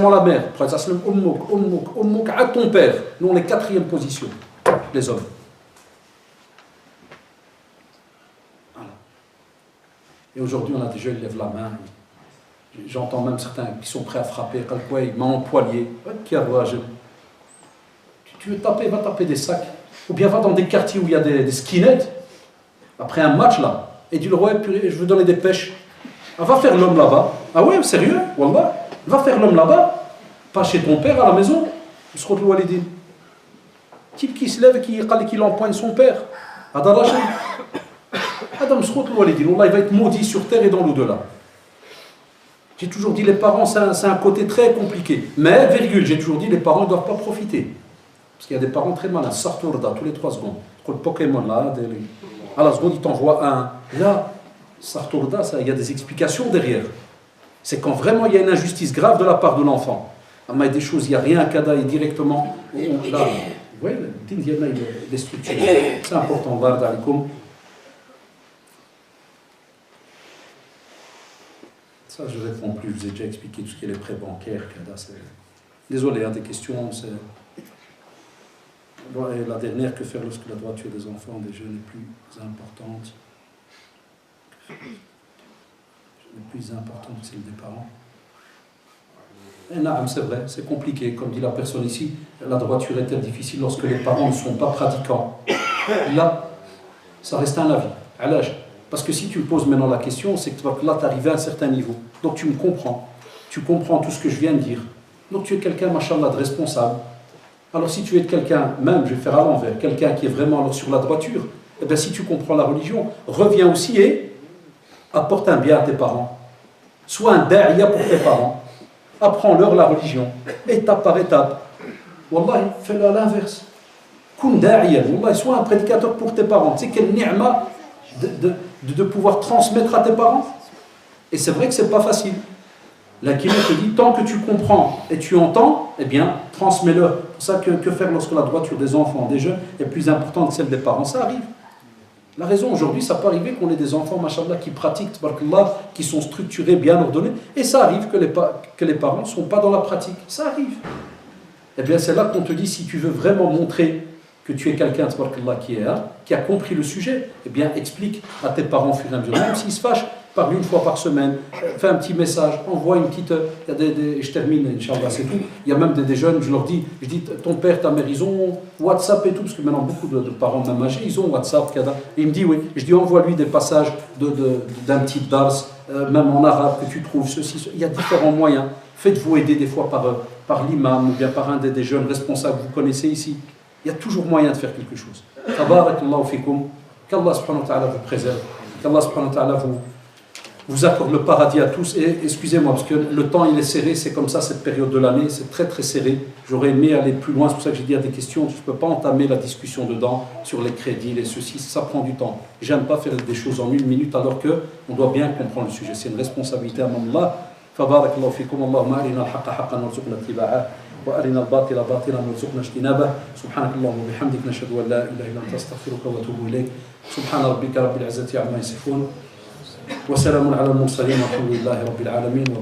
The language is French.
spécialement la mère. Le prophète sallam, ummuk, à ton père. Nous, on est quatrième position, les hommes. Voilà. Et aujourd'hui, on a des jeunes qui lèvent la main. J'entends même certains qui sont prêts à frapper. Il m'a empoigné. Tu veux taper, va taper des sacs. Ou bien va dans des quartiers où il y a des skinheads. Après un match là. Et dis-le, ouais, je veux donner des pêches. Ah, va faire l'homme là-bas. Ah ouais, sérieux? Wallah. Va faire l'homme là-bas. Pas chez ton père à la maison. Type qui se lève et qui l'empoigne son père. Adam il va être maudit sur terre et dans l'au-delà. J'ai toujours dit les parents, c'est un côté très compliqué. Mais, virgule, j'ai toujours dit les parents ne doivent pas profiter. Parce qu'il y a des parents très malins. Sartourda, tous les 3 secondes. Le Pokémon là, à la seconde, il t'envoie un. Là, Sartourda, il y a des explications derrière. C'est quand vraiment il y a une injustice grave de la part de l'enfant. Il y a des choses, il n'y a rien à Kada et directement. Là, vous voyez, il y a des structures. C'est important, Barda alaikum. Ça, je ne réponds plus. Je vous ai déjà expliqué tout ce qui est les prêts bancaires. Désolé, des questions. Et la dernière, que faire lorsque la droiture des enfants, des jeunes est plus importante? Le plus important, c'est le des parents. Et non, c'est vrai, c'est compliqué. Comme dit la personne ici, la droiture est très difficile lorsque les parents ne sont pas pratiquants. Là, ça reste un avis. À l'âge. Parce que si tu me poses maintenant la question, c'est que là, tu arrives à un certain niveau. Donc tu me comprends. Tu comprends tout ce que je viens de dire. Donc tu es quelqu'un, machallah, de responsable. Alors si tu es quelqu'un, même, je vais faire à l'envers, quelqu'un qui est vraiment alors, sur la droiture, eh bien si tu comprends la religion, reviens aussi et apporte un bien à tes parents. Sois un da'iya pour tes parents. Apprends-leur la religion, étape par étape. Wallahi, fais-le à l'inverse. Kun da'iya, wallahi, sois un prédicateur pour tes parents. Tu sais quelle ni'ma de pouvoir transmettre à tes parents. Et c'est vrai que c'est pas facile. La Kina te dit, tant que tu comprends et tu entends, eh bien, transmets-le. C'est pour ça que faire lorsque la droiture des enfants, des jeunes, est plus importante que celle des parents, ça arrive. La raison, aujourd'hui, ça peut arriver qu'on ait des enfants, machallah, qui pratiquent, tabarakallah, qui sont structurés, bien ordonnés, et ça arrive que les parents ne sont pas dans la pratique. Ça arrive. Eh bien, c'est là qu'on te dit, si tu veux vraiment montrer que tu es quelqu'un, tabarakallah, qui a compris le sujet, eh bien, explique à tes parents au fur et à mesure, même s'ils se fâchent, parle une fois par semaine, fais un petit message, envoie une petite... je termine, Inch'Allah, c'est tout. Il y a même des jeunes, je leur dis, ton père, ta mère, ils ont WhatsApp et tout, parce que maintenant beaucoup de parents même âgés, ils ont WhatsApp, et il me dit oui. Je dis, envoie-lui des passages d'un petit dars, même en arabe, que tu trouves, ceci. Il y a différents moyens. Faites-vous aider des fois par l'imam, ou bien par un des jeunes responsables que vous connaissez ici. Il y a toujours moyen de faire quelque chose. Tabarakallahu fikum, qu'Allah subhanahu wa ta'ala vous préserve, qu'Allah subhanahu wa ta'ala vous accorde le paradis à tous. Et excusez-moi, parce que le temps il est serré, c'est comme ça cette période de l'année, c'est très très serré. J'aurais aimé aller plus loin, c'est pour ça que j'ai dit à des questions, je ne peux pas entamer la discussion dedans, sur les crédits, les ceci, ça prend du temps. J'aime pas faire des choses en 1 minute, alors qu'on doit bien comprendre le sujet. C'est une responsabilité à Allah. فبارك الله فيكم اللهم أرنا الحق حقا وارزقنا اتباعه وأرنا الباطل باطلا وارزقنا اجتنابه سبحانك اللهم وبحمدك نشهد أن لا إله إلا أنت أستغفرك وأتوب إليك سبحان ربك رب العزة عما يصفون وسلام على المرسلين والحمد لله رب العالمين.